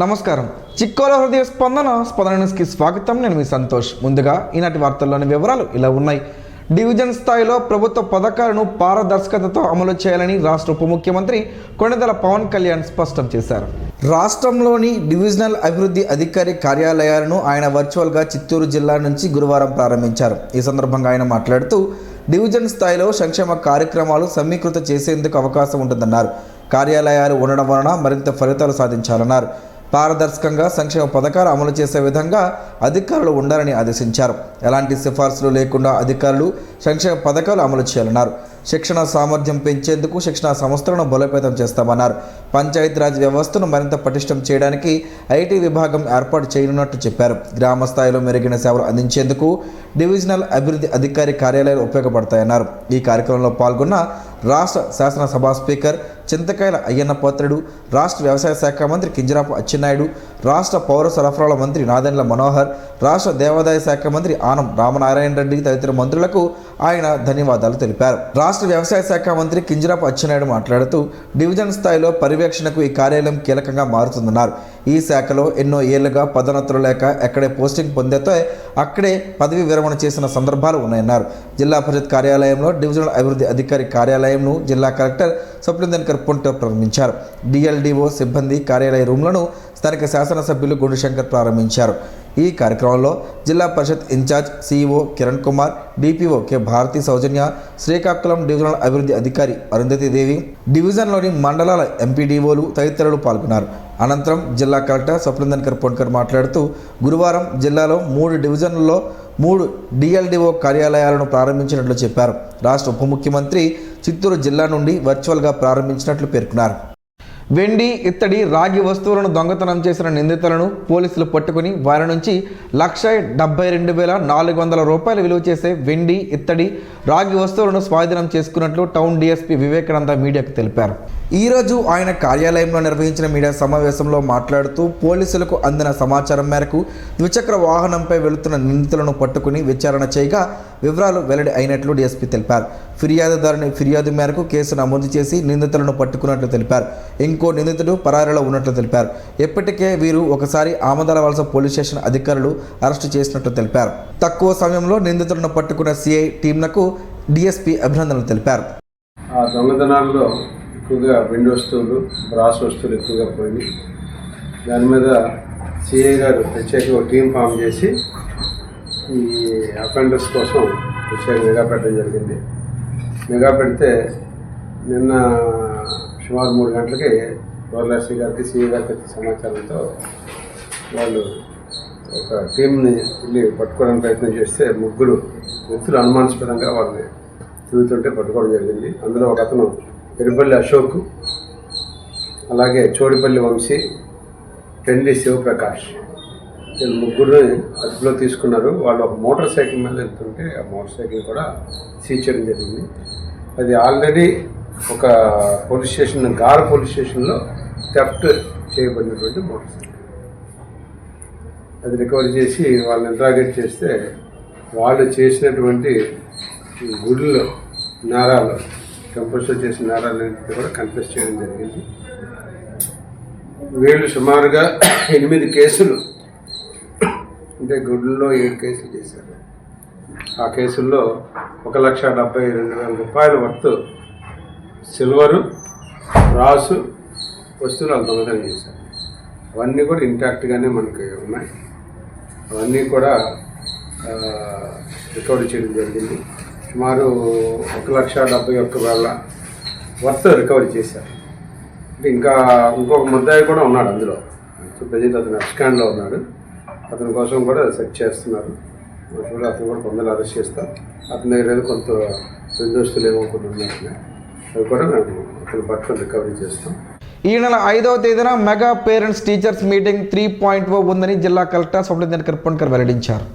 నమస్కారం. చిక్కోల హృదయ స్పందన న్యూస్కి స్వాగతం. నేను మీ సంతోష్. ముందుగా ఈనాటి వార్తల్లోని వివరాలు ఇలా ఉన్నాయి. డివిజన్ స్థాయిలో ప్రభుత్వ పథకాలను పారదర్శకతతో అమలు చేయాలని రాష్ట్ర ఉప ముఖ్యమంత్రి కొణిదెల పవన్ కళ్యాణ్ స్పష్టం చేశారు. రాష్ట్రంలోని డివిజనల్ అభివృద్ధి అధికారి కార్యాలయాలను ఆయన వర్చువల్గా చిత్తూరు జిల్లా నుంచి గురువారం ప్రారంభించారు. ఈ సందర్భంగా ఆయన మాట్లాడుతూ డివిజన్ స్థాయిలో సంక్షేమ కార్యక్రమాలు సమీకృత చేసేందుకు అవకాశం ఉంటుందన్నారు. కార్యాలయాలు ఉండడం వలన మరింత ఫలితాలు సాధించాలన్నారు. పారదర్శకంగా సంక్షేమ పథకాలు అమలు చేసే విధంగా అధికారులు ఉండాలని ఆదేశించారు. ఎలాంటి సిఫార్సులు లేకుండా అధికారులు సంక్షేమ పథకాలు అమలు చేయాలన్నారు. శిక్షణ సామర్థ్యం పెంచేందుకు శిక్షణ సంస్థలను బలోపేతం చేస్తామన్నారు. పంచాయతీరాజ్ వ్యవస్థను మరింత పటిష్టం చేయడానికి ఐటీ విభాగం ఏర్పాటు చేయనున్నట్టు చెప్పారు. గ్రామ స్థాయిలో మెరుగైన సేవలు అందించేందుకు డివిజనల్ అభివృద్ధి అధికారి కార్యాలయాలు ఉపయోగపడతాయన్నారు. ఈ కార్యక్రమంలో పాల్గొన్న రాష్ట్ర శాసనసభ స్పీకర్ చింతకాయల అయ్యన్న పాత్రుడు, రాష్ట్ర వ్యవసాయ శాఖ మంత్రి కింజరాపు అచ్చెన్నాయుడు, రాష్ట్ర పౌర సరఫరాల మంత్రి నాదెండ్ల మనోహర్, రాష్ట్ర దేవాదాయ శాఖ మంత్రి ఆనం రామనారాయణ రెడ్డి తదితర మంత్రులకు ఆయన ధన్యవాదాలు తెలిపారు. రాష్ట్ర వ్యవసాయ శాఖ మంత్రి కింజరాపు అచ్చెన్నాయుడు మాట్లాడుతూ డివిజన్ స్థాయిలో పర్యవేక్షణకు ఈ కార్యాలయం కీలకంగా మారుతుందన్నారు. ఈ శాఖలో ఎన్నో ఏళ్లుగా పదోన్నతులు లేక ఎక్కడే పోస్టింగ్ పొందితే అక్కడే పదవి విరమణ చేసిన సందర్భాలు ఉన్నాయన్నారు. జిల్లా పరిషత్ కార్యాలయంలో డివిజనల్ అభివృద్ధి అధికారి కార్యాలయంను జిల్లా కలెక్టర్ స్వప్నందన్కర్ పొంట ప్రారంభించారు. డిఎల్డిఓ సిబ్బంది కార్యాలయ రూమ్లను స్థానిక శాసనసభ్యులు గుండుశంకర్ ప్రారంభించారు. ఈ కార్యక్రమంలో Zilla Parishad in-charge CEO Kiran Kumar, DPO K Bharati Soujanya, Srikakulam divisional అభివృద్ధి అధికారి అరుంధతి దేవి, డివిజన్లోని మండలాల ఎంపీడీఓలు తదితరులు పాల్గొన్నారు. అనంతరం జిల్లా కలెక్టర్ స్వప్నందన్కర్ పొండ్కర్ మాట్లాడుతూ గురువారం జిల్లాలో 3 డివిజన్లలో 3 డిఎల్డిఓ కార్యాలయాలను ప్రారంభించినట్లు చెప్పారు. రాష్ట్ర ఉప ముఖ్యమంత్రి చిత్తూరు జిల్లా నుండి వర్చువల్గా ప్రారంభించినట్లు పేర్కొన్నారు. వెండి, ఇత్తడి, రాగి వస్తువులను దొంగతనం చేసిన నిందితులను పోలీసులు పట్టుకుని వారి నుంచి 1,72,400 రూపాయలు విలువ చేసే వెండి, ఇత్తడి, రాగి వస్తువులను స్వాధీనం చేసుకున్నట్లు టౌన్ డీఎస్పీ వివేకానంద మీడియాకు తెలిపారు. ఈరోజు ఆయన కార్యాలయంలో నిర్వహించిన మీడియా సమావేశంలో మాట్లాడుతూ పోలీసులకు అందిన సమాచారం మేరకు ద్విచక్ర వాహనంపై వెళుతున్న నిందితులను పట్టుకుని విచారణ చేయగా వివరాలు వెల్లడి అయినట్లు డీఎస్పీ తెలిపారు. ఫిర్యాదుదారుని ఫిర్యాదు మేరకు కేసు నమోదు చేసి నిందితులను పట్టుకున్నట్లు తెలిపారు. ఇంకో నిందితుడు పరారీలో ఉన్నట్లు తెలిపారు. ఇప్పటికే వీరు ఒకసారి ఆమదాలవలస పోలీస్ స్టేషన్ అధికారులు అరెస్టు చేసినట్లు తెలిపారు. తక్కువ సమయంలో నిందితులను పట్టుకున్న సిఐ టీంలకు డీఎస్పీ అభినందనలు తెలిపారు. ఆ దొంగతనాల్లో ఎక్కువగా వెండి వస్తువులు, బ్రాస్ వస్తువులు ఎక్కువగా పోయి దాని మీద సిఐ గారు ప్రత్యేక టీం ఫామ్ చేసి ఈ అఫెండర్స్ కోసం ప్రత్యేక నిఘా పెట్టడం జరిగింది. నిఘా పెడితే నిన్న సుమారు 3 గంటలకి గౌరవశ్రీ గారికి, సిఐ గారికి సమాచారంతో వాళ్ళు ఒక టీంని వెళ్ళి పట్టుకోవడానికి ప్రయత్నం చేస్తే 3 వ్యక్తులు అనుమానాస్పదంగా వాళ్ళని తిరుగుతుంటే పట్టుకోవడం జరిగింది. అందులో ఒక అతను ఎరుపల్లి అశోక్, అలాగే చోడిపల్లి వంశీ, పెండి శివప్రకాష్, వీళ్ళు 3 అదుపులో తీసుకున్నారు. వాళ్ళు ఒక మోటార్ సైకిల్ మీద వెళ్తుంటే ఆ మోటార్ సైకిల్ కూడా సీజ్ చేయడం జరిగింది. అది ఆల్రెడీ ఒక పోలీస్ స్టేషన్, గార పోలీస్ స్టేషన్లో థెఫ్ట్ చేయబడినటువంటి మోటార్ సైకిల్. అది రికవరీ చేసి వాళ్ళని ఇంట్రాగేట్ చేస్తే వాళ్ళు చేసినటువంటి గుడిలో నేరాలు, టెంపుల్స్లో చేసిన నేరాలన్నింటినీ కూడా కన్ఫెస్ చేయడం జరిగింది. వీళ్ళు సుమారుగా 8 కేసులు, అంటే గుడిలో 7 కేసులు చేశారు. ఆ కేసుల్లో 1,72,000 రూపాయల వర్త్ సిల్వరు, రాసు వస్తువులు వాళ్ళు దొంగతనం చేశారు. అవన్నీ కూడా ఇంటాక్ట్గానే మనకి ఉన్నాయి. అవన్నీ కూడా రికవరీ చేయడం జరిగింది. సుమారు 1,71,000 వర్త్ రికవరీ చేశారు. అంటే ఇంకొక ముద్దాయి కూడా ఉన్నాడు అందులో. ప్రజెంట్ అతను అబ్స్కాండ్లో ఉన్నాడు. అతని కోసం కూడా సెర్చ్ చేస్తున్నారు. అతను కూడా కొందరు అరెస్ట్ చేస్తారు. అతని దగ్గర కొంత వెండి వస్తువులు ఏమో కొన్ని ఉన్నట్టున్నాయి. అవి కూడా మేము అతను పట్టుకొని రికవరీ చేస్తాం. ఈ నెల 5వ తేదీన మెగా పేరెంట్స్ టీచర్స్ మీటింగ్ 3.0 ఉందని జిల్లా కలెక్టర్ స్వప్నందన్కర్ పొండ్కర్ వెల్లడించారు.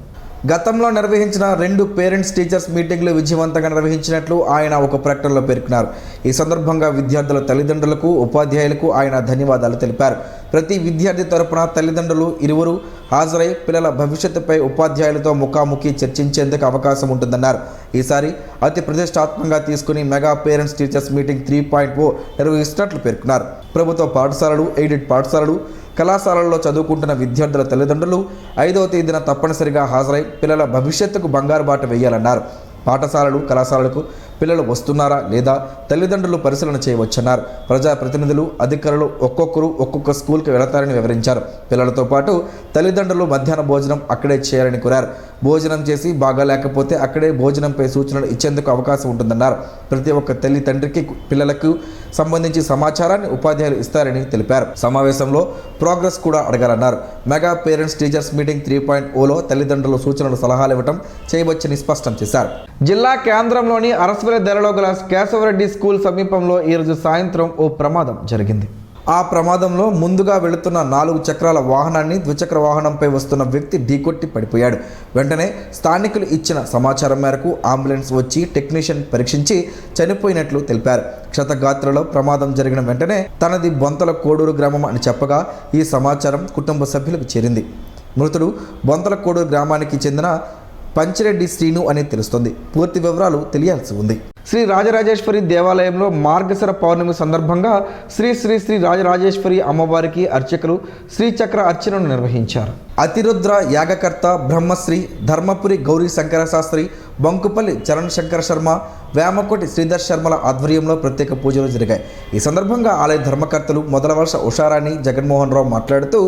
గతంలో నిర్వహించిన 2 పేరెంట్స్ టీచర్స్ మీటింగ్లు విజయవంతంగా నిర్వహించినట్లు ఆయన ఒక ప్రకటనలో పేర్కొన్నారు. ఈ సందర్భంగా విద్యార్థుల తల్లిదండ్రులకు, ఉపాధ్యాయులకు ఆయన ధన్యవాదాలు తెలిపారు. ప్రతి విద్యార్థి తరపున తల్లిదండ్రులు ఇరువురు హాజరై పిల్లల భవిష్యత్తుపై ఉపాధ్యాయులతో ముఖాముఖి చర్చించేందుకు అవకాశం ఉంటుందన్నారు. ఈసారి అతి ప్రతిష్టాత్మకంగా తీసుకుని మెగా పేరెంట్స్ టీచర్స్ మీటింగ్ 3.0 నిర్వహిస్తున్నట్లు పేర్కొన్నారు. ప్రభుత్వ పాఠశాలలు, ఎయిడెడ్ పాఠశాలలు, కళాశాలల్లో చదువుకుంటున్న విద్యార్థుల తల్లిదండ్రులు 5వ తేదీన తప్పనిసరిగా హాజరై పిల్లల భవిష్యత్తుకు బంగారు బాట వేయాలన్నారు. పాఠశాలలు కళాశాలలకు పిల్లలు వస్తున్నారా లేదా తల్లిదండ్రులు పరిశీలన చేయవచ్చన్నారు. ప్రజాప్రతినిధులు అధికారులు ఒక్కొక్కరు ఒక్కొక్క స్కూల్కి వెళతారని వివరించారు. పిల్లలతో పాటు తల్లిదండ్రులు మధ్యాహ్న భోజనం అక్కడే చేయాలని కోరారు. భోజనం చేసి బాగా లేకపోతే అక్కడే భోజనంపై సూచనలు ఇచ్చేందుకు అవకాశం ఉంటుందన్నారు. ప్రతి ఒక్క తల్లి తండ్రికి పిల్లలకు సంబంధించి సమాచారాన్ని ఉపాధ్యాయులు ఇస్తారని తెలిపారు. సమావేశంలో ప్రోగ్రెస్ కూడా అడగాలన్నారు. మెగా పేరెంట్స్ టీచర్స్ మీటింగ్ 3.0లో తల్లిదండ్రులు సూచనలు సలహాలు ఇవ్వడం చేయవచ్చని స్పష్టం చేశారు. జిల్లా కేంద్రంలోని అరసవెల్లి దెరలో గల కేశవరెడ్డి స్కూల్ సమీపంలో ఈరోజు సాయంత్రం ఓ ప్రమాదం జరిగింది. ఆ ప్రమాదంలో ముందుగా వెళుతున్న 4 చక్రాల వాహనాన్ని ద్విచక్ర వాహనంపై వస్తున్న వ్యక్తి ఢీకొట్టి పడిపోయాడు. వెంటనే స్థానికులు ఇచ్చిన సమాచారం మేరకు అంబులెన్స్ వచ్చి టెక్నీషియన్ పరీక్షించి చనిపోయినట్లు తెలిపారు. క్షతగాత్రలో ప్రమాదం జరిగిన వెంటనే తనది బొంతల కోడూరు గ్రామం అని చెప్పగా ఈ సమాచారం కుటుంబ సభ్యులకు చేరింది. మృతుడు బొంతల కోడూరు గ్రామానికి చెందిన పంచిరెడ్డి శ్రీను అని తెలుస్తుంది. పూర్తి వివరాలు తెలియాల్సి ఉంది. శ్రీ రాజరాజేశ్వరి దేవాలయంలో మార్గశిర పౌర్ణమి సందర్భంగా శ్రీ శ్రీ శ్రీ రాజరాజేశ్వరి అమ్మవారికి అర్చకులు శ్రీచక్ర అర్చనను నిర్వహించారు. అతిరుద్ర యాగకర్త బ్రహ్మశ్రీ ధర్మపురి గౌరీ శంకర శాస్త్రి, బంకుపల్లి చరణ్ శంకర శర్మ, వేమకోటి శ్రీధర్ శర్మల ఆధ్వర్యంలో ప్రత్యేక పూజలు జరిగాయి. ఈ సందర్భంగా ఆలయ ధర్మకర్తలు మొదలవర్ష ఉషారాణి జగన్మోహన్ రావు మాట్లాడుతూ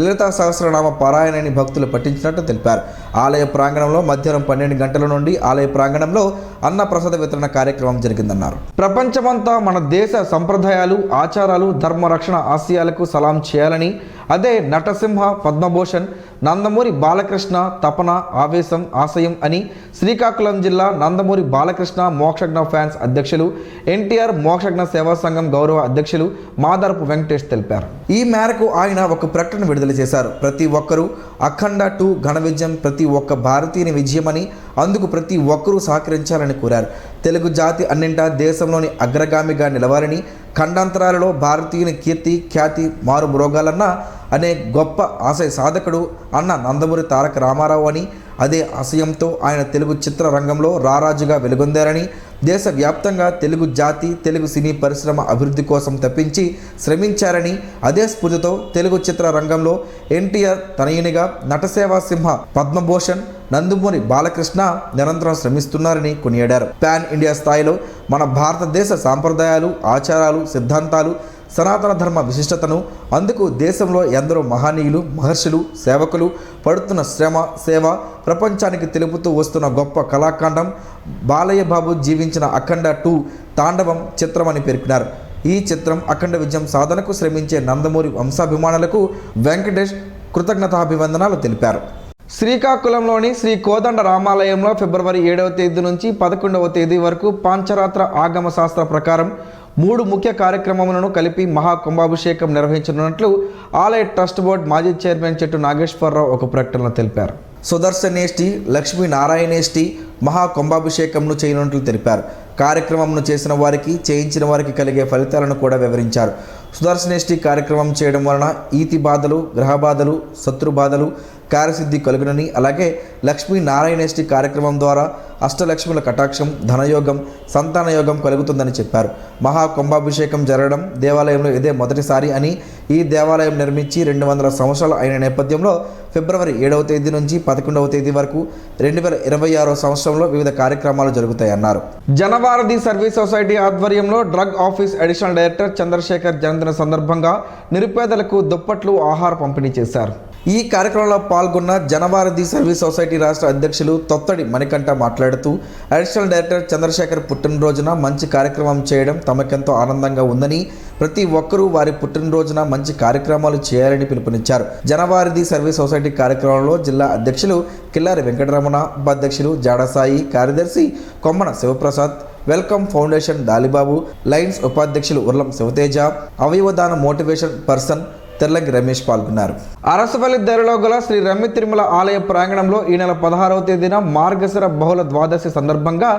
లలితా సహస్రనామ పారాయణని భక్తులు పఠించినట్టు తెలిపారు. ఆలయ ప్రాంగణంలో మధ్యాహ్నం 12 గంటల నుండి ఆలయ ప్రాంగణంలో అన్న ప్రసాద వితరణ కార్యక్రమం జరిగిందన్నారు. ప్రపంచమంతా మన దేశ సంప్రదాయాలు, ఆచారాలు, ధర్మ రక్షణ ఆశయాలకు సలాం చేయాలని, అదే నటసింహ, పద్మభూషణ్, నందమూరి బాలకృష్ణ తపన, ఆవేశం, ఆశయం అని శ్రీకాకుళం జిల్లా నందమూరి బాలకృష్ణ మోక్షజ్ఞ ఫ్యాన్స్ అధ్యక్షులు, ఎన్టీఆర్ మోక్షజ్ఞ సేవా సంఘం గౌరవ అధ్యక్షులు మాదరపు వెంకటేష్ తెలిపారు. ఈ మేరకు ఆయన ఒక ప్రకటన విడుదల చేశారు. ప్రతి ఒక్కరూ అఖండ 2 ఘన విజయం ప్రతి ఒక్క భారతీయుని విజయమని, అందుకు ప్రతి ఒక్కరూ సహకరించాలని కోరారు. తెలుగు జాతి అన్నింటా దేశంలోని అగ్రగామిగా నిలవాలని, ఖండాంతరాలలో భారతీయుని కీర్తి ఖ్యాతి మారుమ్రోగాలన్న అనే గొప్ప ఆశయ సాధకుడు అన్న నందమూరి తారక రామారావు అని, అదే ఆశయంతో ఆయన తెలుగు చిత్ర రంగంలో రారాజుగా వెలుగొందారని, దేశవ్యాప్తంగా తెలుగు జాతి తెలుగు సినీ పరిశ్రమ అభివృద్ధి కోసం తప్పించి శ్రమించారని, అదే స్ఫూర్తితో తెలుగు చిత్ర రంగంలో ఎన్టీఆర్ తనయునిగా నటసేవా సింహ పద్మభూషణ్ నందమూరి బాలకృష్ణ నిరంతరం శ్రమిస్తున్నారని కొనియాడారు. పాన్ ఇండియా స్థాయిలో మన భారతదేశ సాంప్రదాయాలు, ఆచారాలు, సిద్ధాంతాలు, సనాతన ధర్మ విశిష్టతను, అందుకు దేశంలో ఎందరో మహనీయులు, మహర్షులు, సేవకులు పడుతున్న శ్రమ, సేవ ప్రపంచానికి తెలుపుతూ వస్తున్న గొప్ప కళాఖండం బాలయ్య బాబు జీవించిన అఖండ 2 తాండవం చిత్రమని పేర్కొన్నారు. ఈ చిత్రం అఖండ విజయం సాధనకు శ్రమించే నందమూరి వంశాభిమానులకు వెంకటేష్ కృతజ్ఞతాభివందనాలు తెలిపారు. శ్రీకాకుళంలోని శ్రీ కోదండ రామాలయంలో ఫిబ్రవరి 7వ తేదీ నుంచి 11వ తేదీ వరకు పాంచరాత్ర ఆగమ శాస్త్ర ప్రకారం 3 ముఖ్య కార్యక్రమములను కలిపి మహాకుంభాభిషేకం నిర్వహించనున్నట్లు ఆలయ ట్రస్ట్ బోర్డు మాజీ చైర్మన్ చెట్టు నాగేశ్వరరావు ఒక ప్రకటనలో తెలిపారు. సుదర్శనేష్టి, లక్ష్మీనారాయణేష్టి మహాకుంభాభిషేకంను చేయనున్నట్లు తెలిపారు. కార్యక్రమంను చేసిన వారికి, చేయించిన వారికి కలిగే ఫలితాలను కూడా వివరించారు. సుదర్శనేష్టి కార్యక్రమం చేయడం వలన ఈతి బాధలు, గ్రహ బాధలు, శత్రు బాధలు, కార్యసిద్ధి కలుగునని, అలాగే లక్ష్మీనారాయణేష్టి కార్యక్రమం ద్వారా అష్టలక్ష్ముల కటాక్షం, ధనయోగం, సంతానయోగం కలుగుతుందని చెప్పారు. మహాకుంభాభిషేకం జరగడం దేవాలయంలో ఇదే మొదటిసారి అని, ఈ దేవాలయం నిర్మించి 200 సంవత్సరాలు అయిన నేపథ్యంలో ఫిబ్రవరి 7వ తేదీ నుంచి 11వ తేదీ వరకు 2026వ సంవత్సరంలో వివిధ కార్యక్రమాలు జరుగుతాయన్నారు. జనవారధి సర్వీస్ సొసైటీ ఆధ్వర్యంలో drug office additional director Chandrasekhar జయంతి సందర్భంగా నిరుపేదలకు దుప్పట్లు, ఆహార పంపిణీ చేశారు. ఈ కార్యక్రమంలో పాల్గొన్న జనవారధి సర్వీస్ సొసైటీ రాష్ట్ర అధ్యక్షులు తొత్తడి మణికంఠ మాట్లాడుతూ అడిషనల్ డైరెక్టర్ చంద్రశేఖర్ పుట్టినరోజున మంచి కార్యక్రమం చేయడం తమకెంతో ఆనందంగా ఉందని, ప్రతి ఒక్కరూ వారి పుట్టినరోజున మంచి కార్యక్రమాలు చేయాలని పిలుపునిచ్చారు. జనవారధి సర్వీస్ సొసైటీ కార్యక్రమంలో జిల్లా అధ్యక్షులు కిల్లారి వెంకటరమణ, ఉపాధ్యక్షులు జాడసాయి, కార్యదర్శి Kommana Sivaprasad, welcome foundation Dalibabu, lions ఉపాధ్యక్షులు ఉర్లం శివతేజ, అవయవదాన మోటివేషన్ పర్సన్ తెల్లంగి రమేష్ పాల్గొన్నారు. అరసవల్లి దెరలో గల శ్రీ రమ్మి తిరుమల ఆలయ ప్రాంగణంలో ఈ నెల 16వ తేదీన మార్గశిర బహుళ ద్వాదశి సందర్భంగా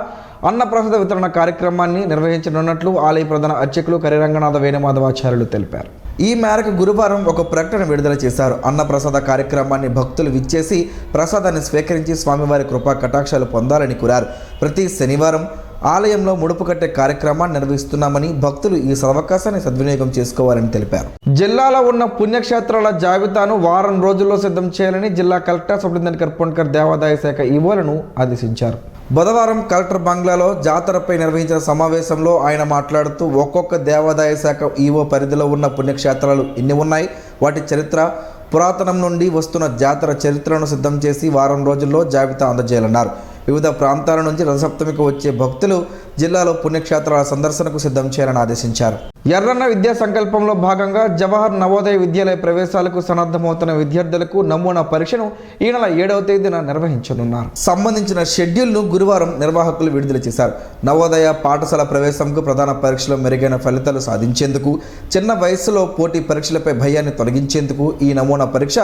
అన్నప్రసాద వితరణ కార్యక్రమాన్ని నిర్వహించనున్నట్లు ఆలయ ప్రధాన అర్చకులు కరిరంగనాథ వేణుమాధవాచార్యులు తెలిపారు. ఈ మేరకు గురువారం ఒక ప్రకటన విడుదల చేశారు. అన్నప్రసాద కార్యక్రమాన్ని భక్తులు విచ్చేసి ప్రసాదాన్ని స్వీకరించి స్వామివారి కృపా కటాక్షాలు పొందాలని కోరారు. ప్రతి శనివారం ఆలయంలో ముడుపు కట్టే కార్యక్రమాన్ని నిర్వహిస్తున్నామని భక్తులు ఈ సదవకాశాన్ని సద్వినియోగం చేసుకోవాలని తెలిపారు. జిల్లాలో ఉన్న పుణ్యక్షేత్రాల జాబితాను వారం రోజుల్లో సిద్ధం చేయాలని జిల్లా కలెక్టర్ సూపరింటెండెంట్ కర్పొండ్కర్ దేవాదాయ శాఖ ఈవోలను ఆదేశించారు. బుధవారం కలెక్టర్ బంగ్లాలో జాతరపై నిర్వహించిన సమావేశంలో ఆయన మాట్లాడుతూ ఒక్కొక్క దేవాదాయ శాఖ ఈవో పరిధిలో ఉన్న పుణ్యక్షేత్రాలు ఎన్ని ఉన్నాయి, వాటి చరిత్ర, పురాతనం నుండి వస్తున్న జాతర చరిత్రను సిద్ధం చేసి వారం రోజుల్లో జాబితా అందజేయాలన్నారు. వివిధ ప్రాంతాల నుంచి రథసప్తమికి వచ్చే భక్తులు జిల్లాలో పుణ్యక్షేత్రాల సందర్శనకు సిద్ధం చేయాలని ఆదేశించారు. ఎర్రన్న విద్యా సంకల్పంలో భాగంగా జవహర్ నవోదయ విద్యాలయ ప్రవేశాలకు సన్నద్ధమవుతున్న విద్యార్థులకు నమూనా పరీక్షను ఈ నెల 7వ తేదీన నిర్వహించనున్నారు. సంబంధించిన షెడ్యూల్ను గురువారం నిర్వాహకులు విడుదల చేశారు. నవోదయ పాఠశాల ప్రవేశంకు ప్రధాన పరీక్షలో మెరుగైన ఫలితాలు సాధించేందుకు, చిన్న వయస్సులో పోటీ పరీక్షలపై భయాన్ని తొలగించేందుకు ఈ నమూనా పరీక్ష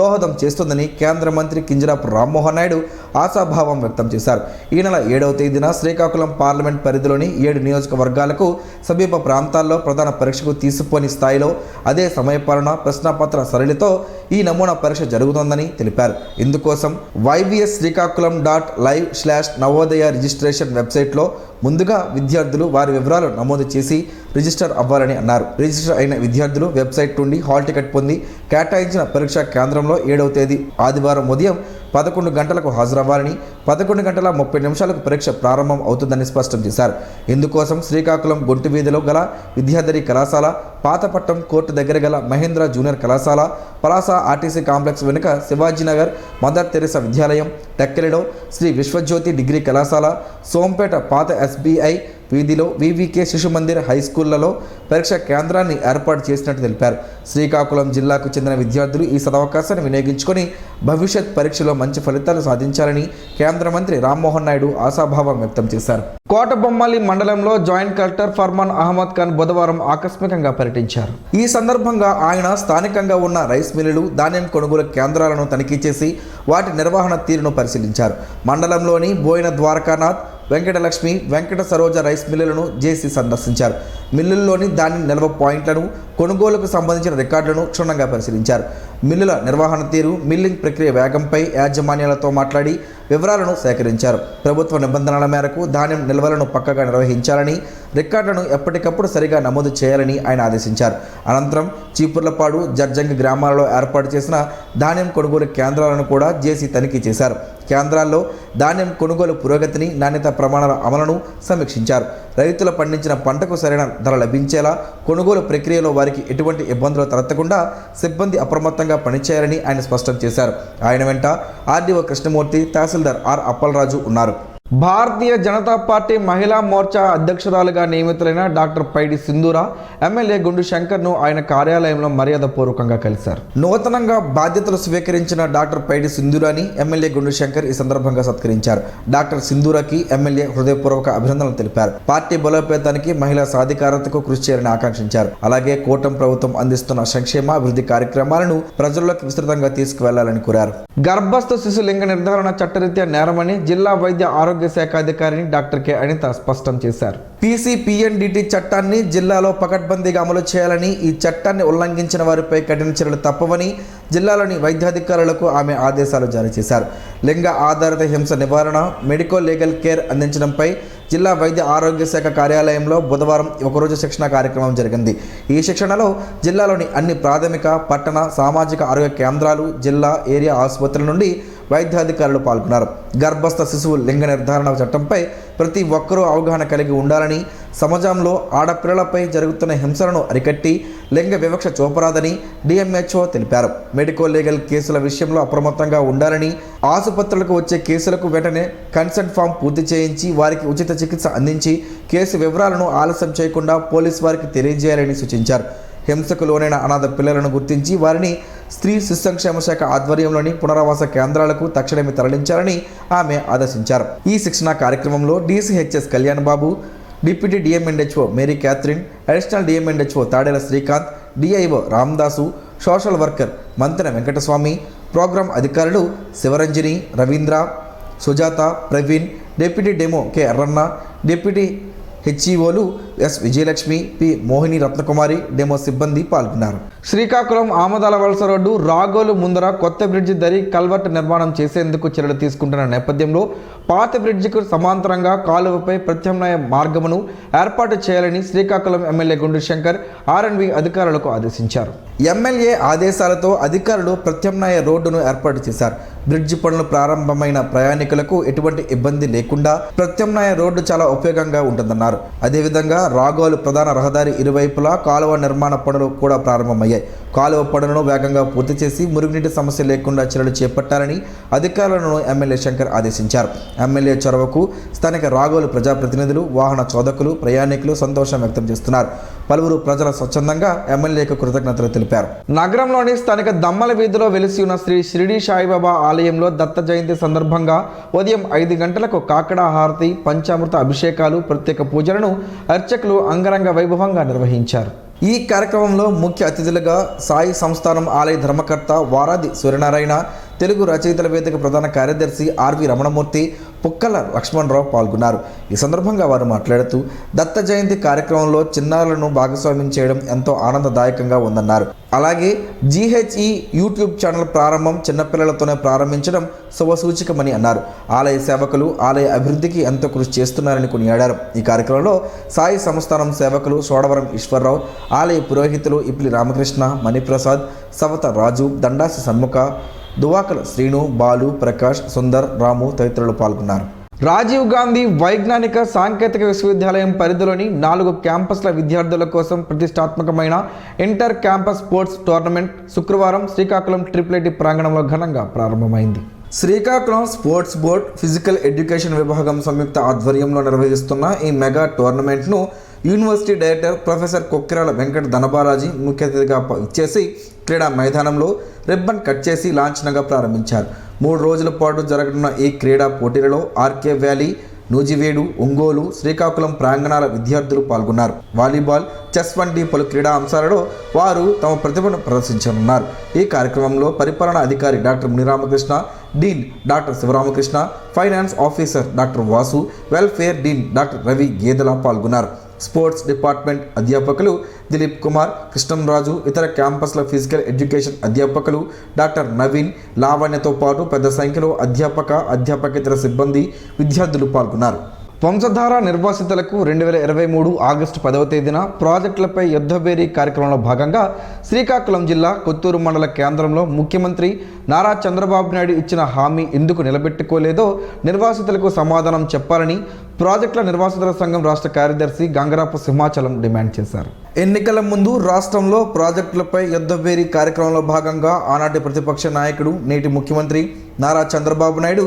దోహదం చేస్తుందని కేంద్ర మంత్రి కింజరాపు రామ్మోహన్ నాయుడు ఆశాభావం వ్యక్తం చేశారు. ఈ నెల 7వ తేదీన శ్రీకాకుళం పార్లమెంట్ పరిధిలోని 7 నియోజకవర్గాలకు సమీప ప్రాంతాల్లో ప్రధాన పరీక్షకు తీసిపోని స్థాయిలో అదే సమయపాలన, ప్రశ్నపత్ర సరళితో ఈ నమూనా పరీక్ష జరుగుతోందని తెలిపారు. ఇందుకోసం YVS Srikakulam.live/నవోదయ రిజిస్ట్రేషన్ వెబ్సైట్లో ముందుగా విద్యార్థులు వారి వివరాలు నమోదు చేసి రిజిస్టర్ అవ్వాలని అన్నారు. రిజిస్టర్ అయిన విద్యార్థులు వెబ్సైట్ నుండి హాల్ టికెట్ పొంది కేటాయించిన పరీక్షా కేంద్రంలో 7వ తేదీ ఆదివారం ఉదయం 11 గంటలకు హాజరవ్వాలని, 11:30 పరీక్ష ప్రారంభం అవుతుందని స్పష్టం చేశారు. ఇందుకోసం శ్రీకాకుళం గొంటి వీధిలో గల విద్యాధరి కళాశాల, పాతపట్నం కోర్టు దగ్గర గల మహేంద్ర జూనియర్ కళాశాల, పలాస ఆర్టీసీ కాంప్లెక్స్ వెనుక శివాజీనగర్ మదర్ తెరెసా విద్యాలయం, టెక్కెలిలో శ్రీ విశ్వజ్యోతి డిగ్రీ కళాశాల, సోంపేట పాత SBI వీధిలో VVK శిశు మందిర్ హై స్కూళ్లలో పరీక్ష కేంద్రాన్ని ఏర్పాటు చేసినట్టు తెలిపారు. శ్రీకాకుళం జిల్లాకు చెందిన విద్యార్థులు ఈ సదవకాశాన్ని వినియోగించుకొని భవిష్యత్ పరీక్షలో మంచి ఫలితాలు సాధించాలని కేంద్ర మంత్రి రామ్మోహన్ నాయుడు ఆశాభావం వ్యక్తం చేశారు. కోటబొమ్మాలి మండలంలో జాయింట్ కలెక్టర్ ఫర్మాన్ అహ్మద్ ఖాన్ బుధవారం ఆకస్మికంగా పర్యటించారు. ఈ సందర్భంగా ఆయన స్థానికంగా ఉన్న రైస్ మిల్లులు, ధాన్యం కొనుగోలు కేంద్రాలను తనిఖీ చేసి వాటి నిర్వహణ తీరును పరిశీలించారు. మండలంలోని బోయిన ద్వారకానాథ్, వెంకటలక్ష్మి, వెంకట సరోజ రైస్ మిల్లులను జేసీ సందర్శించారు. మిల్లుల్లోని ధాన్యం నిల్వ పాయింట్లను, కొనుగోలుకు సంబంధించిన రికార్డులను క్షుణ్ణంగా పరిశీలించారు. మిల్లుల నిర్వహణ తీరు, మిల్లింగ్ ప్రక్రియ వేగంపై యాజమాన్యాలతో మాట్లాడి వివరాలను సేకరించారు. ప్రభుత్వ నిబంధనల మేరకు ధాన్యం నిల్వలను పక్కగా నిర్వహించాలని, రికార్డులను ఎప్పటికప్పుడు సరిగా నమోదు చేయాలని ఆయన ఆదేశించారు. అనంతరం చీపుర్లపాడు, జర్జంగి గ్రామాలలో ఏర్పాటు చేసిన ధాన్యం కొనుగోలు కేంద్రాలను కూడా జేసీ తనిఖీ చేశారు. కేంద్రాల్లో ధాన్యం కొనుగోలు పురోగతిని, నాణ్యత ప్రమాణాల అమలును సమీక్షించారు. రైతులు పండించిన పంటకు సరైన ధర లభించేలా కొనుగోలు ప్రక్రియలో వారికి ఎటువంటి ఇబ్బందులు తలెత్తకుండా సిబ్బంది అప్రమత్తంగా పనిచేయాలని ఆయన స్పష్టం చేశారు. ఆయన వెంట ఆర్డీఓ కృష్ణమూర్తి, తహసీల్దార్ ఆర్ అప్పలరాజు ఉన్నారు. భారతీయ జనతా పార్టీ మహిళా మోర్చా అధ్యక్షురాలుగా నియమితులైన డాక్టర్ పైడి సింధూర ఎమ్మెల్యే గుండు శంకర్ను ఆయన కార్యాలయంలో మర్యాదపూర్వకంగా కలిశారు. నూతనంగా బాధ్యతలు స్వీకరించిన డాక్టర్ పైడి సింధూరాని ఎమ్మెల్యే గుండు శంకర్ ఈ సందర్భంగా సత్కరించారు. డాక్టర్ సింధూరకి ఎమ్మెల్యే హృదయపూర్వక అభినందనలు తెలిపారు. పార్టీ బలోపేతానికి, మహిళా సాధికారతకు కృషి చేయాలని ఆకాంక్షించారు. అలాగే కూటమి ప్రభుత్వం అందిస్తున్న సంక్షేమ, అభివృద్ధి కార్యక్రమాలను ప్రజల్లోకి విస్తృతంగా తీసుకువెళ్లాలని కోరారు. గర్భస్థ శిశు లింగ నిర్ధారణ చట్టరీత్యా నేరమని జిల్లా వైద్య ఆరోగ్య శాఖ అధికారిని డాక్టర్ కె అనిత స్పష్టం చేశారు. PCPNDT చట్టాన్ని జిల్లాలో పకడ్బందీగా అమలు చేయాలని, ఈ చట్టాన్ని ఉల్లంఘించిన వారిపై కఠిన చర్యలు తప్పవని జిల్లాలోని వైద్యాధికారులకు ఆమె ఆదేశాలు జారీ చేశారు. లింగ ఆధారిత హింస నివారణ, మెడికో లీగల్ కేర్ అందించడంపై జిల్లా వైద్య ఆరోగ్య శాఖ కార్యాలయంలో బుధవారం ఒకరోజు శిక్షణ కార్యక్రమం జరిగింది. ఈ శిక్షణలో జిల్లాలోని అన్ని ప్రాథమిక, పట్టణ, సామాజిక ఆరోగ్య కేంద్రాలు, జిల్లా, ఏరియా ఆసుపత్రుల నుండి వైద్యాధికారులు పాల్గొన్నారు. గర్భస్థ శిశువు లింగ నిర్ధారణ చట్టంపై ప్రతి ఒక్కరూ అవగాహన కలిగి ఉండాలని, సమాజంలో ఆడపిల్లలపై జరుగుతున్న హింసలను అరికట్టి లింగ వివక్ష చూపరాదని DMHO తెలిపారు. మెడికో లీగల్ కేసుల విషయంలో అప్రమత్తంగా ఉండాలని, ఆసుపత్రులకు వచ్చే కేసులకు వెంటనే కన్సెంట్ ఫామ్ పూర్తి చేయించి వారికి ఉచిత చికిత్స అందించి కేసు వివరాలను ఆలస్యం చేయకుండా పోలీసు వారికి తెలియజేయాలని సూచించారు. హింసకు లోనైన అనాథ పిల్లలను గుర్తించి వారిని స్త్రీ శిశు సంక్షేమ శాఖ ఆధ్వర్యంలోని పునరావాస కేంద్రాలకు తక్షణమే తరలించాలని ఆమె ఆదేశించారు. ఈ శిక్షణా కార్యక్రమంలో DCHS Kalyan Babu, deputy DMNHO Mary Catherine, additional DMNHO Tadela Srikanth, DIO Ramadasu, social worker Manthena Venkataswamy, program అధికారులు Sivaranjani, Ravindra, Sujatha, Praveen, deputy DEMO K Erranna, deputy HEOలు S Vijayalakshmi, P Mohini Ratnakumari, DEMO సిబ్బంది పాల్గొన్నారు. శ్రీకాకుళం ఆమదాల వలస రోడ్డు రాగోలు ముందర కొత్త బ్రిడ్జి దరి కల్వర్ట్ నిర్మాణం చేసేందుకు చర్యలు తీసుకుంటున్న నేపథ్యంలో పాత బ్రిడ్జికు సమాంతరంగా కాలువపై ప్రత్యామ్నాయ మార్గమును ఏర్పాటు చేయాలని శ్రీకాకుళం ఎమ్మెల్యే గుండు శంకర్ ఆర్ఎండ్బి అధికారులకు ఆదేశించారు. ఎమ్మెల్యే ఆదేశాలతో అధికారులు ప్రత్యామ్నాయ రోడ్డును ఏర్పాటు చేశారు. బ్రిడ్జి పనులు ప్రారంభమైన ప్రయాణికులకు ఎటువంటి ఇబ్బంది లేకుండా ప్రత్యామ్నాయ రోడ్డు చాలా ఉపయోగంగా ఉంటుందన్నారు. అదేవిధంగా రాగోలు ప్రధాన రహదారి ఇరువైపులా కాలువ నిర్మాణ పనులు కూడా ప్రారంభమయ్యాయి. కాలువ పనులను వేగంగా పూర్తి చేసి మురుగునీటి సమస్య లేకుండా చర్యలు చేపట్టాలని అధికారులను ఎమ్మెల్యే శంకర్ ఆదేశించారు. ఎమ్మెల్యే చొరవకు స్థానిక రాగోలు ప్రజాప్రతినిధులు, వాహన చోదకులు, ప్రయాణికులు సంతోషం వ్యక్తం చేస్తున్నారు. పలువురు ప్రజల స్వచ్ఛందంగా ఎమ్మెల్యేకు కృతజ్ఞతలు తెలిపారు. నగరంలోని స్థానిక దమ్మల వీధిలో వెలిసి ఉన్న శ్రీ షిరిడి సాయిబాబా ఆలయంలో దత్త జయంతి సందర్భంగా ఉదయం 5 గంటలకు కాకడా హారతి, పంచామృత అభిషేకాలు, ప్రత్యేక పూజలను అర్చకులు అంగరంగ వైభవంగా నిర్వహించారు. ఈ కార్యక్రమంలో ముఖ్య అతిథులుగా సాయి సంస్థానం ఆలయ ధర్మకర్త వారాది సూర్యనారాయణ, తెలుగు రచయితల వేదిక ప్రధాన కార్యదర్శి ఆర్వి రమణమూర్తి, పుక్కల లక్ష్మణరావు పాల్గొన్నారు. ఈ సందర్భంగా వారు మాట్లాడుతూ దత్త జయంతి కార్యక్రమంలో చిన్నారులను భాగస్వామ్యం చేయడం ఎంతో ఆనందదాయకంగా ఉందన్నారు. అలాగే GHE యూట్యూబ్ ఛానల్ ప్రారంభం చిన్నపిల్లలతోనే ప్రారంభించడం శుభసూచకమని అన్నారు. ఆలయ సేవకులు ఆలయ అభివృద్ధికి ఎంతో కృషి చేస్తున్నారని కొనియాడారు. ఈ కార్యక్రమంలో సాయి సంస్థానం సేవకులు సోడవరం ఈశ్వరరావు, ఆలయ పురోహితులు ఇప్లి రామకృష్ణ, మణిప్రసాద్, సవత రాజు, దండాసి సన్ముఖ, దువాకల శ్రీను, బాలు, ప్రకాష్, సుందర్, రాము తదితరులు పాల్గొన్నారు. రాజీవ్ గాంధీ వైజ్ఞానిక సాంకేతిక విశ్వవిద్యాలయం పరిధిలోని 4 క్యాంపస్ల విద్యార్థుల కోసం ప్రతిష్టాత్మకమైన ఇంటర్ క్యాంపస్ స్పోర్ట్స్ టోర్నమెంట్ శుక్రవారం శ్రీకాకుళం ట్రిపుల్ ప్రాంగణంలో ఘనంగా ప్రారంభమైంది. Srikakulam sports board physical education విభాగం సంయుక్త ఆధ్వర్యంలో నిర్వహిస్తున్న ఈ మెగా టోర్నమెంట్ను university director professor Kokkirala Venkata Dhanabalaji ముఖ్య అతిథిగా ఇచ్చేసి క్రీడా మైదానంలో రిబ్బన్ కట్ చేసి లాంఛనంగా ప్రారంభించారు. 3 రోజుల పాటు జరగనున్న ఈ క్రీడా పోటీలలో ఆర్కే వ్యాలీ, నూజివేడు, ఒంగోలు, శ్రీకాకుళం ప్రాంగణాల విద్యార్థులు పాల్గొన్నారు. వాలీబాల్, చెస్ వంటి పలు క్రీడా అంశాలలో వారు తమ ప్రతిభను ప్రదర్శించనున్నారు. ఈ కార్యక్రమంలో పరిపాలనా అధికారి doctor Muniramakrishna, dean doctor Sivaramakrishna, finance officer doctor Vasu, welfare dean doctor Ravi Gedela పాల్గొన్నారు. స్పోర్ట్స్ డిపార్ట్మెంట్ అధ్యాపకులు దిలీప్ కుమార్, కృష్ణంరాజు, ఇతర క్యాంపస్ల ఫిజికల్ ఎడ్యుకేషన్ అధ్యాపకులు డాక్టర్ నవీన్, లావణ్యతో పాటు పెద్ద సంఖ్యలో అధ్యాపకేతర సిబ్బంది, విద్యార్థులు పాల్గొన్నారు. వంశధార నిర్వాసితులకు 2023 ఆగస్టు 10వ తేదీన ప్రాజెక్టులపై యుద్ధభేరీ కార్యక్రమంలో భాగంగా శ్రీకాకుళం జిల్లా కొత్తూరు మండల కేంద్రంలో ముఖ్యమంత్రి నారా చంద్రబాబు నాయుడు ఇచ్చిన హామీ ఎందుకు నిలబెట్టుకోలేదో నిర్వాసితులకు సమాధానం చెప్పాలని ప్రాజెక్టుల నిర్వాసితుల సంఘం రాష్ట్ర కార్యదర్శి గంగరాపు సింహాచలం డిమాండ్ చేశారు. ఎన్నికల ముందు రాష్ట్రంలో ప్రాజెక్టులపై యుద్ధభేరీ కార్యక్రమంలో భాగంగా ఆనాటి ప్రతిపక్ష నాయకుడు, నేటి ముఖ్యమంత్రి నారా చంద్రబాబు నాయుడు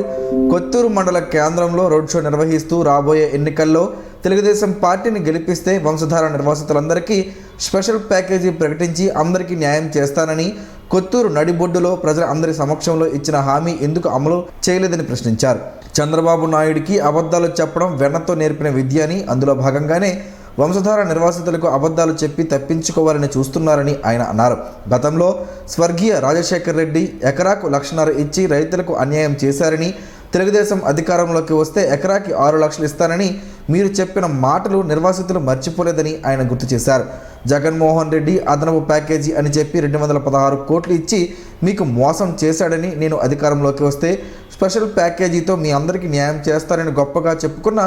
కొత్తూరు మండల కేంద్రంలో రోడ్ షో నిర్వహిస్తూ రాబోయే ఎన్నికల్లో తెలుగుదేశం పార్టీని గెలిపిస్తే వంశధార నిర్వాసితులందరికీ స్పెషల్ ప్యాకేజీ ప్రకటించి అందరికీ న్యాయం చేస్తానని కొత్తూరు నడిబొడ్డులో ప్రజల అందరి సమక్షంలో ఇచ్చిన హామీ ఎందుకు అమలు చేయలేదని ప్రశ్నించారు. చంద్రబాబు నాయుడికి అబద్ధాలు చెప్పడం వెన్నతో నేర్పిన విద్య అని, అందులో భాగంగానే వంశధార నిర్వాసితులకు అబద్ధాలు చెప్పి తప్పించుకోవాలని చూస్తున్నారని ఆయన అన్నారు. గతంలో స్వర్గీయ రాజశేఖర్ రెడ్డి ఎకరాకు 1,00,000 ఇచ్చి రైతులకు అన్యాయం చేశారని, తెలుగుదేశం అధికారంలోకి వస్తే ఎకరాకి 6 లక్షలు ఇస్తానని మీరు చెప్పిన మాటలు నిర్వాసితులు మర్చిపోలేదని ఆయన గుర్తు చేశారు. జగన్మోహన్ రెడ్డి అదనపు ప్యాకేజీ అని చెప్పి 216 కోట్లు ఇచ్చి మీకు మోసం చేశాడని, నేను అధికారంలోకి వస్తే స్పెషల్ ప్యాకేజీతో మీ అందరికీ న్యాయం చేస్తారని గొప్పగా చెప్పుకున్న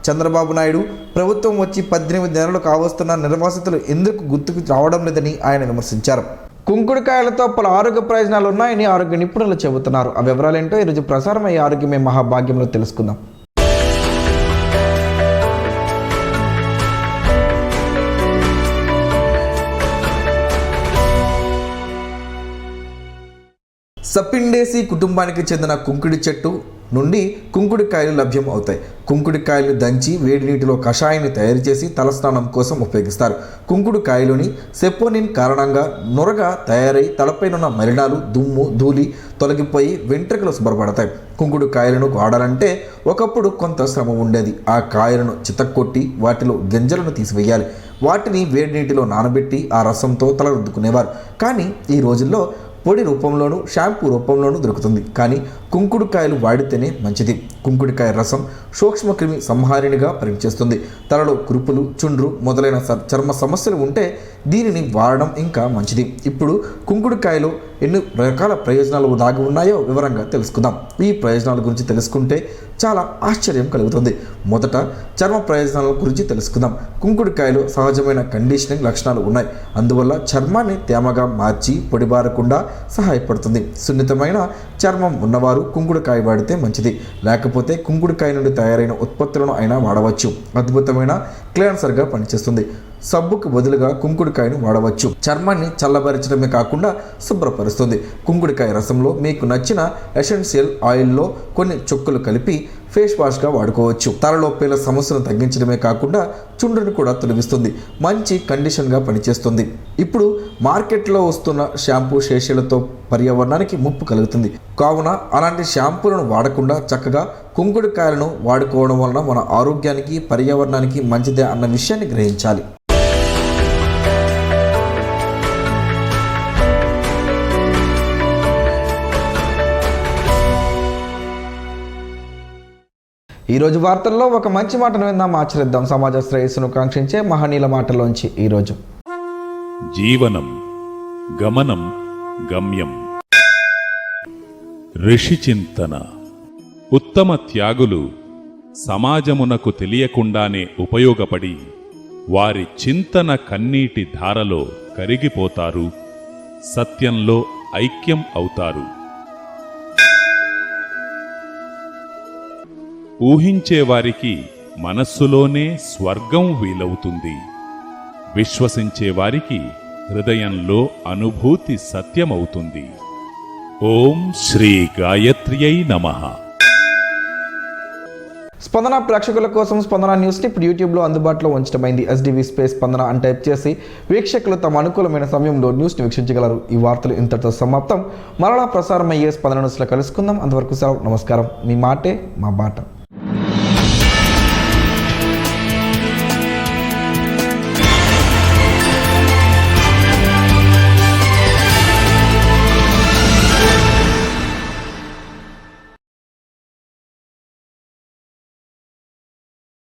చంద్రబాబు నాయుడు ప్రభుత్వం వచ్చి 18 నెలలు కావస్తున్న నిర్వాసితులు ఎందుకు గుర్తుకు రావడం లేదని ఆయన విమర్శించారు. కుంకుడుకాయలతో పలు ఆరోగ్య ప్రయోజనాలు ఉన్నాయని ఆరోగ్య నిపుణులు చెబుతున్నారు. ఆ వివరాలేంటో ఈరోజు ప్రసారమయ్యే ఆరోగ్యమే మహాభాగ్యంలో తెలుసుకుందాం. సప్పిండేసి కుటుంబానికి చెందిన కుంకుడి చెట్టు నుండి కుంకుడికాయలు లభ్యం అవుతాయి. కుంకుడికాయలను దంచి వేడి నీటిలో కషాయాన్ని తయారు చేసి తలస్నానం కోసం ఉపయోగిస్తారు. కుంకుడుకాయలోని సెపోనిన్ కారణంగా నొరగా తయారై తలపైనున్న మలినాలు, దుమ్ము, ధూళి తొలగిపోయి వెంట్రుకలు శుభ్రపడతాయి. కుంకుడుకాయలను వాడాలంటే ఒకప్పుడు కొంత శ్రమ ఉండేది. ఆ కాయలను చితక్కొట్టి వాటిలో గింజలను తీసివేయాలి. వాటిని వేడి నీటిలో నానబెట్టి ఆ రసంతో తల రుద్దుకునేవారు. కానీ ఈ రోజుల్లో పొడి రూపంలోనూ షాంపూ రూపంలోనూ దొరుకుతుంది. కానీ కుంకుడుకాయలు వాడితేనే మంచిది. కుంకుడుకాయ రసం సూక్ష్మక్రిమి సంహారిణిగా పనిచేస్తుంది. తలలో కురుపులు, చుండ్రు మొదలైన చర్మ సమస్యలు ఉంటే దీనిని వాడడం ఇంకా మంచిది. ఇప్పుడు కుంకుడుకాయలో ఎన్ని రకాల ప్రయోజనాలు దాగి ఉన్నాయో వివరంగా తెలుసుకుందాం. ఈ ప్రయోజనాల గురించి తెలుసుకుంటే చాలా ఆశ్చర్యం కలుగుతుంది. మొదట చర్మ ప్రయోజనాల గురించి తెలుసుకుందాం. కుంకుడుకాయలో సహజమైన కండిషనింగ్ లక్షణాలు ఉన్నాయి. అందువల్ల చర్మాన్ని తేమగా మార్చి పొడిబారకుండా సహాయపడుతుంది. సున్నితమైన చర్మం ఉన్నవారు కుంకుడుకాయ వాడితే మంచిది. లేకపోతే కుంకుడుకాయ నుండి తయారైన ఉత్పత్తులను అయినా వాడవచ్చు. అద్భుతమైన క్లెన్సర్గా పనిచేస్తుంది. సబ్బుకు బదులుగా కుంకుడుకాయను వాడవచ్చు. చర్మాన్ని చల్లబరచడమే కాకుండా శుభ్రపరుస్తుంది. కుంకుడుకాయ రసంలో మీకు నచ్చిన ఎసెన్షియల్ ఆయిల్లో కొన్ని చుక్కలు కలిపి ఫేస్ వాష్గా వాడుకోవచ్చు. తలలో పేల సమస్యను తగ్గించడమే కాకుండా చుండ్రుని కూడా తొలగిస్తుంది. మంచి కండిషన్గా పనిచేస్తుంది. ఇప్పుడు మార్కెట్లో వస్తున్న షాంపూ శేషాలతో పర్యావరణానికి ముప్పు కలుగుతుంది. కావున అలాంటి షాంపూలను వాడకుండా చక్కగా కుంకుడుకాయలను వాడుకోవడం వలన మన ఆరోగ్యానికి పర్యావరణానికి మంచిదే అన్న విషయాన్ని గ్రహించాలి. ఈరోజు వార్తల్లో ఒక మంచి మాటను విందాం, ఆచరిద్దాం. సమాజ శ్రేయస్సును కాంక్షించే మహనీయుల మాటలోంచి ఈరోజు. జీవనం గమనం గమ్యం. ఋషి చింతన. ఉత్తమ త్యాగులు సమాజమునకు తెలియకుండానే ఉపయోగపడి వారి చింతన కన్నీటి ధారలో కరిగిపోతారు, సత్యంలో ఐక్యం అవుతారు. ఊహించేవారికి మనస్సులోనే స్వర్గం వీలవుతుంది. విశ్వసించేవారికి హృదయంలో అనుభూతి సత్యమవుతుంది. ఓం శ్రీ గాయత్ర్యై నమః. స్పందన ప్రేక్షకుల కోసం స్పందన న్యూస్ని ఇప్పుడు యూట్యూబ్లో అందుబాటులో ఉంచడమైంది. ఎస్డివి స్పేస్ స్పందన అని టైప్ చేసి వీక్షకులు తమ అనుకూలమైన సమయంలో న్యూస్ని వీక్షించగలరు. ఈ వార్తలు ఇంతటితో సమాప్తం. మరలా ప్రసారం అయ్యే స్పందన న్యూస్లో కలుసుకుందాం. అంతవరకు సెలవు. నమస్కారం. మీ మాటే మా బాట.